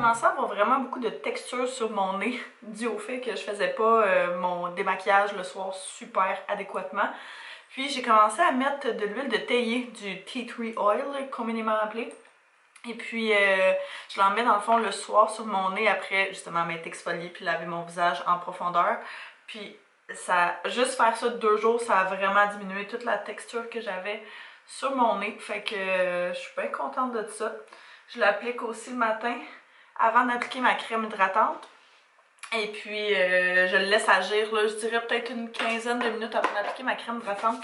commençais à avoir vraiment beaucoup de texture sur mon nez dû au fait que je faisais pas mon démaquillage le soir super adéquatement. Puis j'ai commencé à mettre de l'huile de théier, du tea tree oil communément appelé. Et puis je l'en mets dans le fond le soir sur mon nez après justement m'être exfoliée puis laver mon visage en profondeur. Puis ça, juste faire ça 2 jours, ça a vraiment diminué toute la texture que j'avais sur mon nez. Fait que je suis bien contente de ça. Je l'applique aussi le matin avant d'appliquer ma crème hydratante. Et puis je le laisse agir, là, je dirais peut-être une quinzaine de minutes avant d'appliquer ma crème hydratante.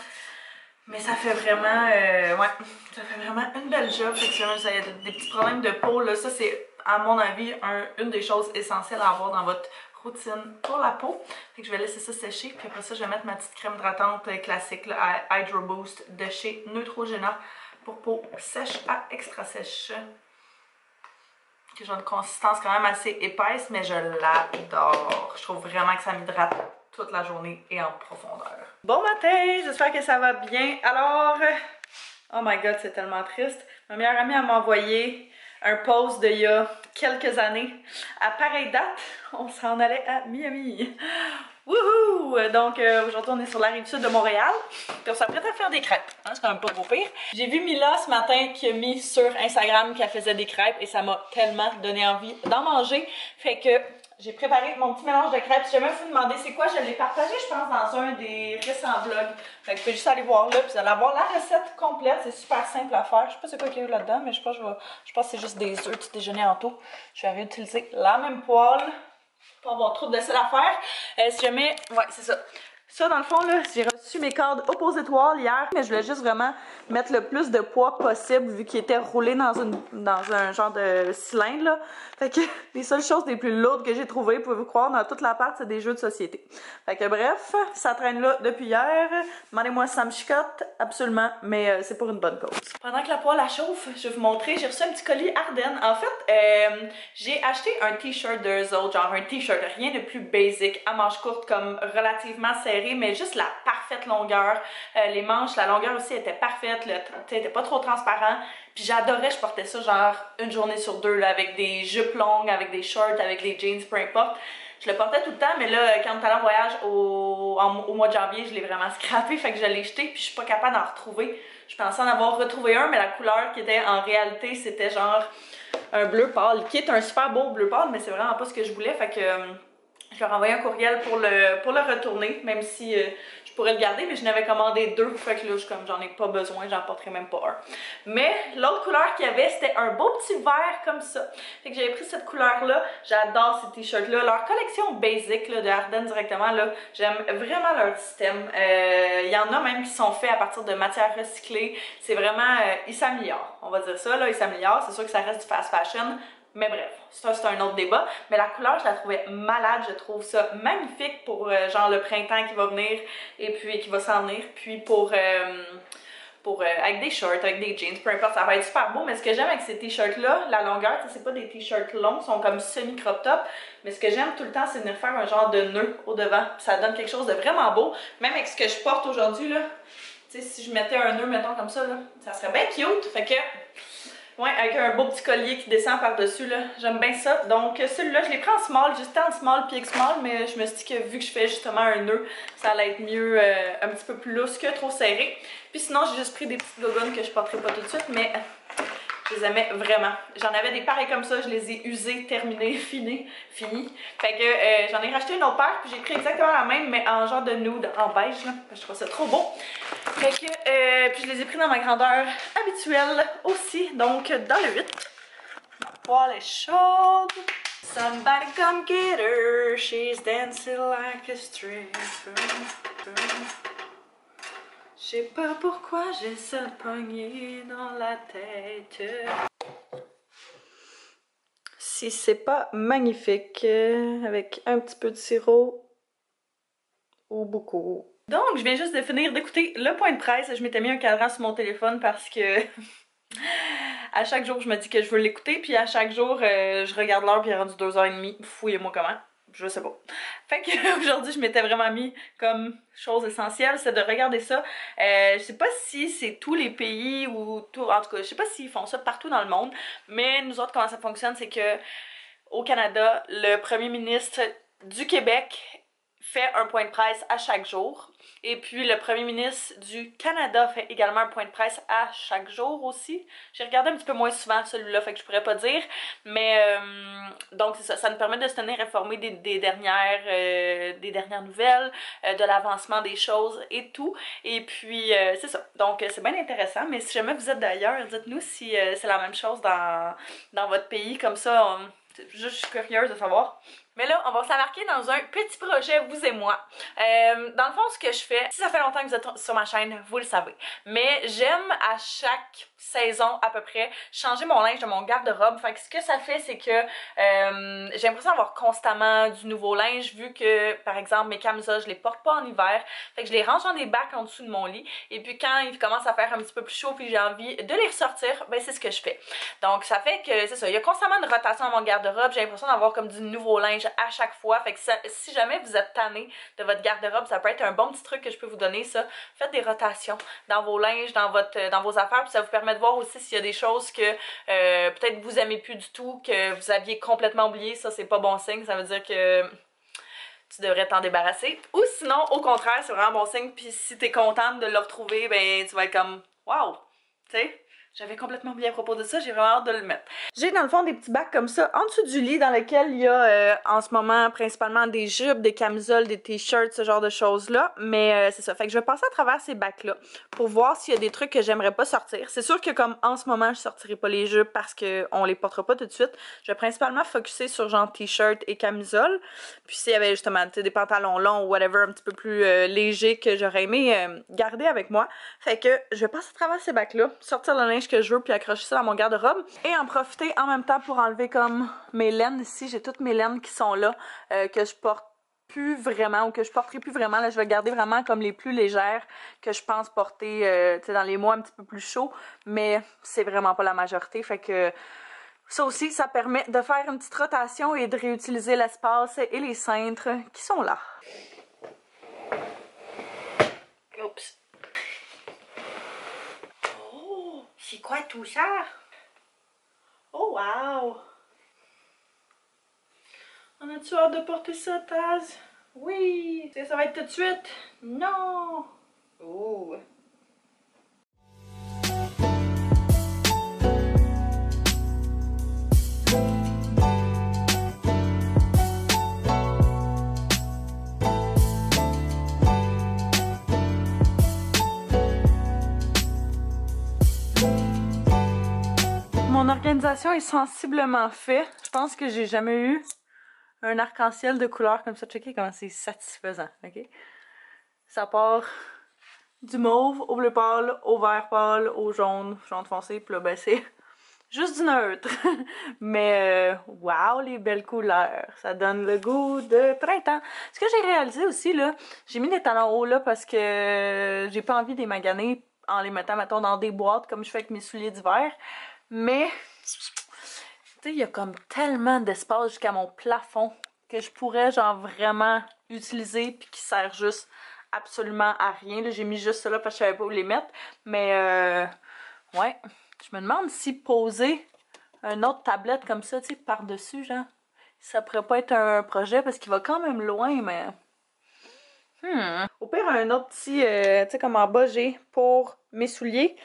Mais ça fait vraiment, ouais, ça fait vraiment une belle job. Fait que si vous avez des petits problèmes de peau, là, ça c'est à mon avis une des choses essentielles à avoir dans votre routine pour la peau. Fait que je vais laisser ça sécher. Puis après ça, je vais mettre ma petite crème hydratante classique, là, Hydro Boost de chez Neutrogena pour peau sèche à extra sèche. Que j'ai une consistance quand même assez épaisse, mais je l'adore. Je trouve vraiment que ça m'hydrate toute la journée et en profondeur. Bon matin, j'espère que ça va bien. Alors, oh my god, c'est tellement triste. Ma meilleure amie m'a envoyé un post d'il y a quelques années. À pareille date, on s'en allait à Miami. Wouhou! Donc aujourd'hui on est sur la rive sud de Montréal. Puis on s'apprête à faire des crêpes. Hein, c'est quand même pas trop pire. J'ai vu Mila ce matin qui a mis sur Instagram qu'elle faisait des crêpes et ça m'a tellement donné envie d'en manger. Fait que j'ai préparé mon petit mélange de crêpes. Si jamais vous vous demandez c'est quoi, je l'ai partagé je pense dans un des récents vlogs. Fait que vous pouvez juste aller voir là puis vous allez avoir la recette complète. C'est super simple à faire. Je sais pas c'est quoi qu'il y a eu là-dedans mais je pense que c'est juste des œufs petit déjeuner en tout. Je vais réutiliser la même poêle. Pas avoir trop de sel à faire. Si jamais, ouais, c'est ça. Ça, dans le fond, là, j'ai reçu mes cordes oppositoires hier, mais je voulais juste vraiment mettre le plus de poids possible vu qu'il était roulé dans un genre de cylindre, là. Fait que les seules choses les plus lourdes que j'ai trouvées, pouvez-vous croire, dans toute l'appart, c'est des jeux de société. Fait que bref, ça traîne là depuis hier. Demandez-moi si ça me chicote, absolument, mais c'est pour une bonne cause. Pendant que la poêle chauffe, je vais vous montrer, j'ai reçu un petit colis Ardennes. En fait, j'ai acheté un t-shirt d'eux autres, genre un t-shirt, rien de plus basic, à manches courtes, comme relativement serré, mais juste la parfaite longueur. Les manches, la longueur aussi était parfaite, était pas trop transparent. Puis j'adorais, je portais ça genre une journée sur deux, là, avec des jupes longues, avec des shorts, avec des jeans, peu importe. Je le portais tout le temps, mais là, quand on est allé en voyage au mois de janvier, je l'ai vraiment scrappé, fait que je l'ai jeté, puis je suis pas capable d'en retrouver. Je pensais en avoir retrouvé un, mais la couleur qui était en réalité, c'était genre un bleu pâle, qui est un super beau bleu pâle, mais c'est vraiment pas ce que je voulais, fait que je leur ai envoyé un courriel pour le retourner, même si je pourrais le garder, mais je n'avais commandé 2, fait que là, comme j'en ai pas besoin, j'en porterai même pas un. Mais l'autre couleur qu'il y avait, c'était un beau petit vert comme ça. Fait que j'avais pris cette couleur-là, j'adore ces t-shirts-là. Leur collection basic là, de Ardennes directement, là, j'aime vraiment leur système. Il y en a même qui sont faits à partir de matières recyclées. C'est vraiment, ils s'améliorent, on va dire ça, là, ils s'améliorent. C'est sûr que ça reste du fast fashion. Mais bref, ça c'est un autre débat. Mais la couleur, je la trouvais malade. Je trouve ça magnifique pour genre le printemps qui va venir et puis qui va s'en venir. Puis pour avec des shorts, avec des jeans, peu importe, ça va être super beau. Mais ce que j'aime avec ces t-shirts-là, la longueur, c'est pas des t-shirts longs, ils sont comme semi-crop top. Mais ce que j'aime tout le temps, c'est venir faire un genre de nœud au devant. Puis ça donne quelque chose de vraiment beau. Même avec ce que je porte aujourd'hui, là, tu sais, si je mettais un nœud, mettons, comme ça, là, ça serait bien cute. Fait que... ouais, avec un beau petit collier qui descend par-dessus, là. J'aime bien ça. Donc, celui-là, je l'ai pris en small, juste en small puis small, mais je me suis dit que vu que je fais justement un nœud, ça allait être mieux, un petit peu plus lousse que trop serré. Puis sinon, j'ai juste pris des petites gogones que je porterai pas tout de suite, mais je les aimais vraiment. J'en avais des pareils comme ça, je les ai usés, terminés, finis. Fait que j'en ai racheté une autre paire, puis j'ai pris exactement la même, mais en genre de nude, en beige, là. Je trouve ça trop beau. Fait que, puis je les ai pris dans ma grandeur habituelle aussi, donc dans le 8. Ma poêle est chaude. Somebody come get her, she's dancing like a stripper. Je sais pas pourquoi j'ai ça pogné dans la tête. Si c'est pas magnifique, avec un petit peu de sirop ou beaucoup. Donc, je viens juste de finir d'écouter le point de presse. Je m'étais mis un cadran sur mon téléphone parce que à chaque jour, je me dis que je veux l'écouter, puis à chaque jour, je regarde l'heure, puis il est rendu 2h30. Fouillez-moi comment. Je sais pas. Fait que aujourd'hui, je m'étais vraiment mis comme chose essentielle, c'est de regarder ça. Je sais pas si c'est tous les pays ou tout, en tout cas, je sais pas s'ils font ça partout dans le monde, mais nous autres, comment ça fonctionne, c'est que au Canada, le premier ministre du Québec fait un point de presse à chaque jour. Et puis le premier ministre du Canada fait également un point de presse à chaque jour aussi. J'ai regardé un petit peu moins souvent celui-là, fait que je pourrais pas dire. Mais donc c'est ça, ça nous permet de se tenir informés des dernières nouvelles, de l'avancement des choses et tout. Et puis c'est ça. Donc c'est bien intéressant. Mais si jamais vous êtes d'ailleurs, dites-nous si c'est la même chose dans votre pays. Comme ça, je suis curieuse de savoir. Mais là, on va s'embarquer dans un petit projet, vous et moi. Dans le fond, ce que je fais, si ça fait longtemps que vous êtes sur ma chaîne, vous le savez. Mais j'aime à chaque saison à peu près changer mon linge de mon garde-robe. Fait que ce que ça fait, c'est que j'ai l'impression d'avoir constamment du nouveau linge vu que, par exemple, mes camisoles, je les porte pas en hiver. Fait que je les range dans des bacs en dessous de mon lit. Et puis quand il commence à faire un petit peu plus chaud puis j'ai envie de les ressortir, ben c'est ce que je fais. Donc ça fait que, c'est ça, il y a constamment une rotation dans mon garde-robe. J'ai l'impression d'avoir comme du nouveau linge à chaque fois. Fait que ça, si jamais vous êtes tanné de votre garde-robe, ça peut être un bon petit truc que je peux vous donner, ça. Faites des rotations dans vos linges, dans vos affaires, puis ça vous permet de voir aussi s'il y a des choses que peut-être vous aimez plus du tout, que vous aviez complètement oublié. Ça, c'est pas bon signe. Ça veut dire que tu devrais t'en débarrasser. Ou sinon, au contraire, c'est vraiment bon signe. Puis si t'es contente de le retrouver, ben tu vas être comme wow, tu sais. J'avais complètement oublié à propos de ça, j'ai vraiment hâte de le mettre. J'ai dans le fond des petits bacs comme ça en dessous du lit dans lesquels il y a en ce moment principalement des jupes, des camisoles, des t-shirts, ce genre de choses-là. Mais c'est ça, fait que je vais passer à travers ces bacs-là pour voir s'il y a des trucs que j'aimerais pas sortir. C'est sûr que comme en ce moment je sortirai pas les jupes parce qu'on les portera pas tout de suite, je vais principalement focuser sur genre t-shirt et camisole. Puis s'il y avait justement des pantalons longs ou whatever un petit peu plus légers que j'aurais aimé garder avec moi. Fait que je vais passer à travers ces bacs-là, sortir le linge que je veux puis accrocher ça dans mon garde-robe et en profiter en même temps pour enlever comme mes laines ici. J'ai toutes mes laines qui sont là que je porte plus vraiment ou que je porterai plus vraiment. Là, je vais garder vraiment comme les plus légères que je pense porter dans les mois un petit peu plus chauds, mais c'est vraiment pas la majorité. Fait que ça aussi, ça permet de faire une petite rotation et de réutiliser l'espace et les cintres qui sont là. Oups. C'est quoi tout ça? Oh wow! On a-tu hâte de porter ça, Taz? Oui! Ça va être tout de suite? Non! Oh! Mon organisation est sensiblement faite. Je pense que j'ai jamais eu un arc-en-ciel de couleurs comme ça. Checkez comment c'est satisfaisant, ok? Ça part du mauve au bleu pâle, au vert pâle, au jaune, jaune foncé, puis là ben c'est juste du neutre. Mais wow, les belles couleurs! Ça donne le goût de printemps. Ce que j'ai réalisé aussi, là, j'ai mis des talons hauts là parce que j'ai pas envie de les maganer en les mettant, mettons, dans des boîtes comme je fais avec mes souliers d'hiver. Mais, tu sais, il y a comme tellement d'espace jusqu'à mon plafond que je pourrais, genre, vraiment utiliser puis qui sert juste absolument à rien. Là, j'ai mis juste ça là parce que je savais pas où les mettre. Mais, ouais, je me demande si poser une autre tablette comme ça, tu sais, par-dessus, genre, ça pourrait pas être un projet parce qu'il va quand même loin, mais... Au pire, un autre petit, tu sais, comme en bas, j'ai pour mes souliers.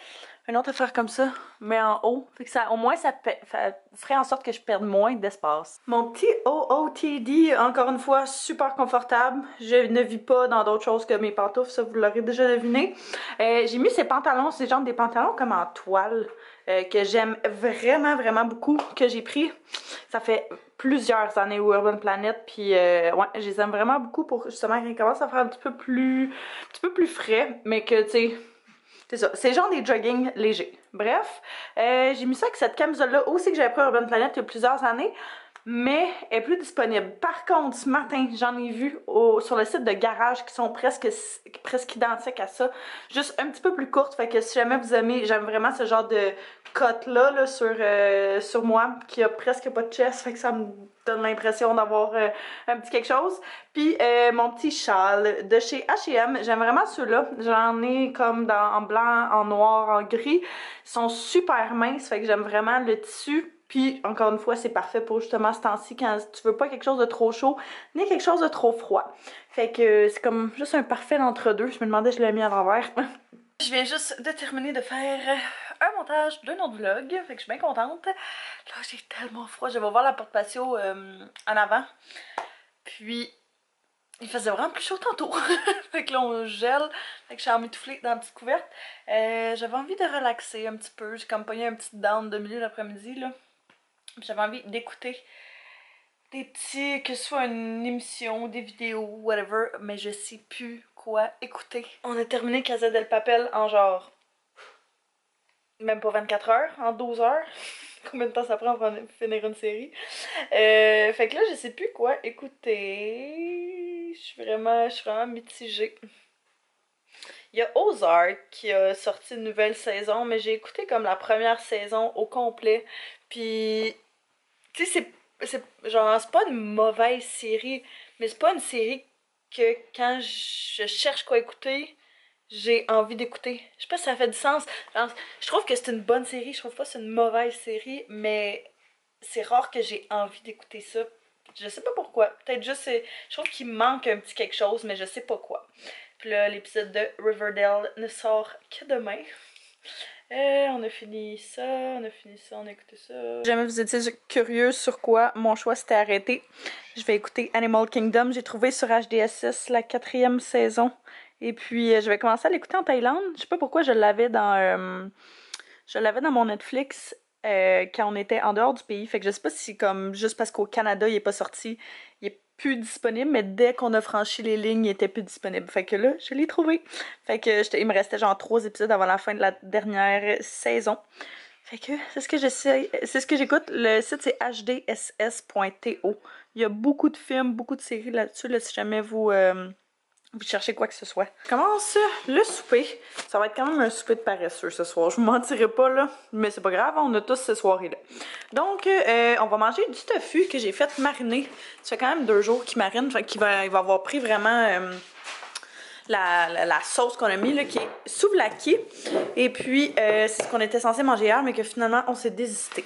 une autre affaire comme ça, mais en haut. Fait que ça, au moins, ça ferait en sorte que je perde moins d'espace. Mon petit OOTD, encore une fois, super confortable. Je ne vis pas dans d'autres choses que mes pantoufles, ça vous l'aurez déjà deviné. J'ai mis ces pantalons, c'est genre des pantalons comme en toile, que j'aime vraiment, vraiment beaucoup, que j'ai pris. Ça fait plusieurs années au Urban Planet, puis ouais, je les aime vraiment beaucoup pour justement qu'ils commencent à faire un petit peu plus frais, mais que, tu sais, c'est ça, c'est genre des jogging légers. Bref, j'ai mis ça avec cette camisole-là aussi que j'avais pris à Urban Planet il y a plusieurs années, mais elle est plus disponible. Par contre, ce matin, j'en ai vu sur le site de Garage qui sont presque identiques à ça, juste un petit peu plus courtes. Fait que si jamais vous aimez, j'aime vraiment ce genre de cote-là là, sur moi, qui a presque pas de chest, fait que ça me donne l'impression d'avoir un petit quelque chose. Puis mon petit châle de chez H&M, j'aime vraiment ceux-là. J'en ai comme en blanc, en noir, en gris. Ils sont super minces, fait que j'aime vraiment le tissu. Puis, encore une fois, c'est parfait pour justement ce temps-ci quand tu veux pas quelque chose de trop chaud, ni quelque chose de trop froid. Fait que c'est comme juste un parfait entre-deux. Je me demandais si je l'avais mis à l'envers. Je viens juste de terminer de faire un montage d'un autre vlog, fait que je suis bien contente. Là, j'ai tellement froid. Je vais voir la porte patio en avant. Puis, il faisait vraiment plus chaud tantôt. Fait que là, on gèle. Fait que je suis emmitouflée dans la petite couverte. J'avais envie de relaxer un petit peu. J'ai comme pogné un petit down de milieu d'après-midi, là. J'avais envie d'écouter des petits, que ce soit une émission, des vidéos, whatever, mais je sais plus quoi écouter. On a terminé Casa del Papel en genre, même pas 24 heures, en 12 heures. Combien de temps ça prend pour finir une série? Fait que là, je sais plus quoi écouter. Je suis vraiment mitigée. Il y a Ozark qui a sorti une nouvelle saison, mais j'ai écouté comme la première saison au complet. Puis, tu sais, c'est pas une mauvaise série, mais c'est pas une série que quand je cherche quoi écouter, j'ai envie d'écouter. Je sais pas si ça fait du sens. Genre, je trouve que c'est une bonne série, je trouve pas que c'est une mauvaise série, mais c'est rare que j'ai envie d'écouter ça. Je sais pas pourquoi. Peut-être juste, je trouve qu'il manque un petit quelque chose, mais je sais pas quoi. Puis là, l'épisode de Riverdale ne sort que demain. On a fini ça, on a écouté ça. Si jamais vous étiez curieux sur quoi mon choix s'était arrêté, je vais écouter Animal Kingdom. J'ai trouvé sur HDSS la 4e saison. Et puis, je vais commencer à l'écouter en Thaïlande. Je sais pas pourquoi je l'avais dans mon Netflix quand on était en dehors du pays. Fait que je sais pas si comme juste parce qu'au Canada, il est pas sorti, il est plus disponible, mais dès qu'on a franchi les lignes, il était plus disponible. Fait que là, je l'ai trouvé. Fait que il me restait genre 3 épisodes avant la fin de la dernière saison. Fait que c'est ce que j'essaie, c'est ce que j'écoute. Le site c'est hdss.to. Il y a beaucoup de films, beaucoup de séries là-dessus, là, si jamais vous cherchez quoi que ce soit. Je commence le souper. Ça va être quand même un souper de paresseux ce soir. Je vous mentirai pas là, mais c'est pas grave, on a tous ce soirée-là. Donc, on va manger du tofu que j'ai fait mariner. Ça fait quand même 2 jours qu'il marine, fait qu'il va avoir pris vraiment la sauce qu'on a mis là, qui est souvlaki. Et puis, c'est ce qu'on était censé manger hier, mais que finalement, on s'est désisté.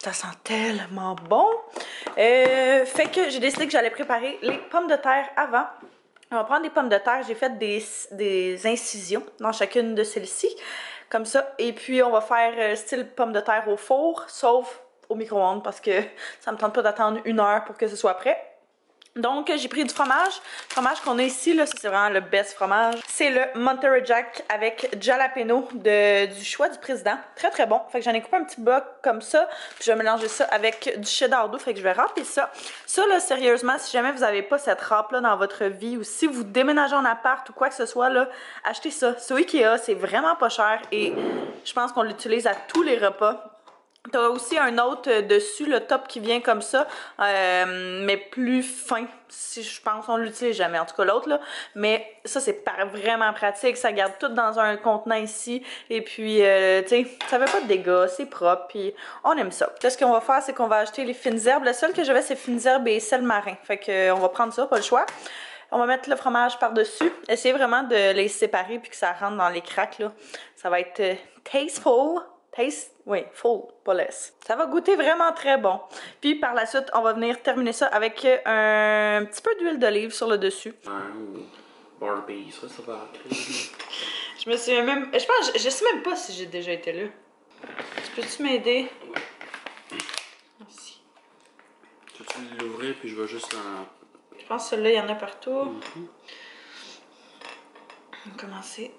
Ça sent tellement bon. Fait que j'ai décidé que j'allais préparer les pommes de terre avant. On va prendre des pommes de terre. J'ai fait des incisions dans chacune de celles-ci. Comme ça. Et puis, on va faire style pommes de terre au four, sauf au micro-ondes parce que ça me tente pas d'attendre 1 heure pour que ce soit prêt. Donc, j'ai pris du fromage. Le fromage qu'on a ici, là, c'est vraiment le best fromage. C'est le Monterey Jack avec jalapeno du choix du président. Très, très bon. Fait que j'en ai coupé un petit bloc comme ça. Puis je vais mélanger ça avec du cheddar doux. Fait que je vais râper ça. Ça, là, sérieusement, si jamais vous n'avez pas cette râpe-là dans votre vie ou si vous déménagez en appart ou quoi que ce soit, là, achetez ça. C'est au Ikea. C'est vraiment pas cher et je pense qu'on l'utilise à tous les repas. T'as aussi un autre dessus, le top qui vient comme ça, mais plus fin, si je pense, on l'utilise jamais, en tout cas l'autre là, mais ça c'est vraiment pratique, ça garde tout dans un contenant ici, et puis, tu sais, ça fait pas de dégâts, c'est propre, puis on aime ça. Là, ce qu'on va faire, c'est qu'on va acheter les fines herbes, le seul que j'avais c'est fines herbes et sel marin, fait que on va prendre ça, pas le choix. On va mettre le fromage par-dessus, essayer vraiment de les séparer puis que ça rentre dans les craques là, ça va être tasteful. Oui, full, pas less. Ça va goûter vraiment très bon. Puis par la suite, on va venir terminer ça avec un petit peu d'huile d'olive sur le dessus. Barbie, ça va créer. Je me suis même... Je sais même pas si j'ai déjà été là. Peux-tu m'aider? Merci. Tu peux l'ouvrir puis je vais juste en... Je pense que celui-là, il y en a partout. On va commencer.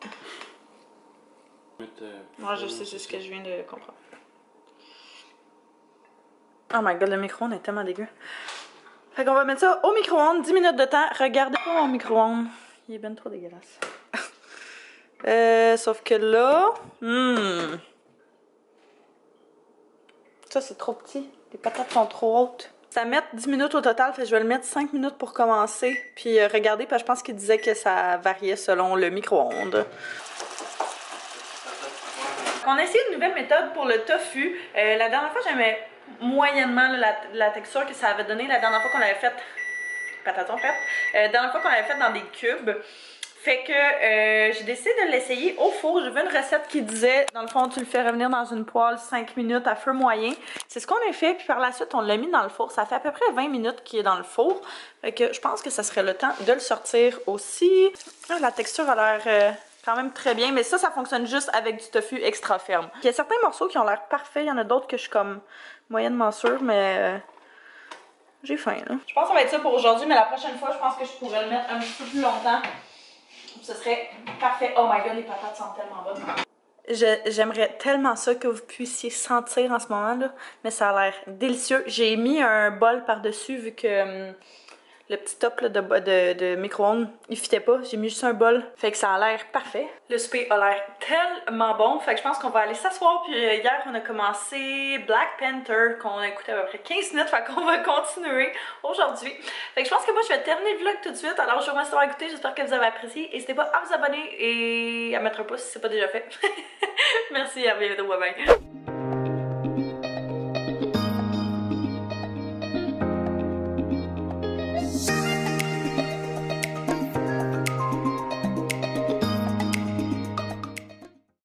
Moi, je sais, c'est ce que je viens de comprendre. Oh my god, le micro-ondes est tellement dégueu. Fait qu'on va mettre ça au micro-ondes, 10 minutes de temps. Regardez pas mon micro-ondes. Il est ben trop dégueulasse. Sauf que là... Ça, c'est trop petit. Les patates sont trop hautes. Ça met 10 minutes au total, fait que je vais le mettre 5 minutes pour commencer. Puis regardez, parce que je pense qu'il disait que ça variait selon le micro-ondes. On a essayé une nouvelle méthode pour le tofu. La dernière fois, j'aimais moyennement la texture que ça avait donné. La dernière fois qu'on l'avait fait... Patates en fait. La dernière fois qu'on l'avait fait dans des cubes. Fait que j'ai décidé de l'essayer au four. J'ai vu une recette qui disait, dans le fond, tu le fais revenir dans une poêle 5 minutes à feu moyen. C'est ce qu'on a fait, puis par la suite, on l'a mis dans le four. Ça fait à peu près 20 minutes qu'il est dans le four. Fait que je pense que ça serait le temps de le sortir aussi. Ah, la texture a l'air quand même très bien, mais ça fonctionne juste avec du tofu extra ferme. Il y a certains morceaux qui ont l'air parfaits, il y en a d'autres que je suis comme moyennement sûre, mais... j'ai faim, là. Je pense que ça va être ça pour aujourd'hui, mais la prochaine fois, je pense que je pourrais le mettre un petit peu plus longtemps. Ce serait parfait. Oh my god, les patates sont tellement bonnes. J'aimerais tellement ça que vous puissiez sentir en ce moment là, mais ça a l'air délicieux. J'ai mis un bol par-dessus vu que le petit top là, de micro-ondes, il fitait pas. J'ai mis juste un bol, fait que ça a l'air parfait. Le souper a l'air tellement bon, fait que je pense qu'on va aller s'asseoir. Puis hier, on a commencé Black Panther, qu'on a écouté à peu près 15 minutes, fait qu'on va continuer aujourd'hui. Fait que je pense que moi, je vais terminer le vlog tout de suite. Alors, je vous remercie d'avoir écouté, j'espère que vous avez apprécié. N'hésitez pas à vous abonner et à mettre un pouce si c'est pas déjà fait. Merci, à bientôt, bye bye.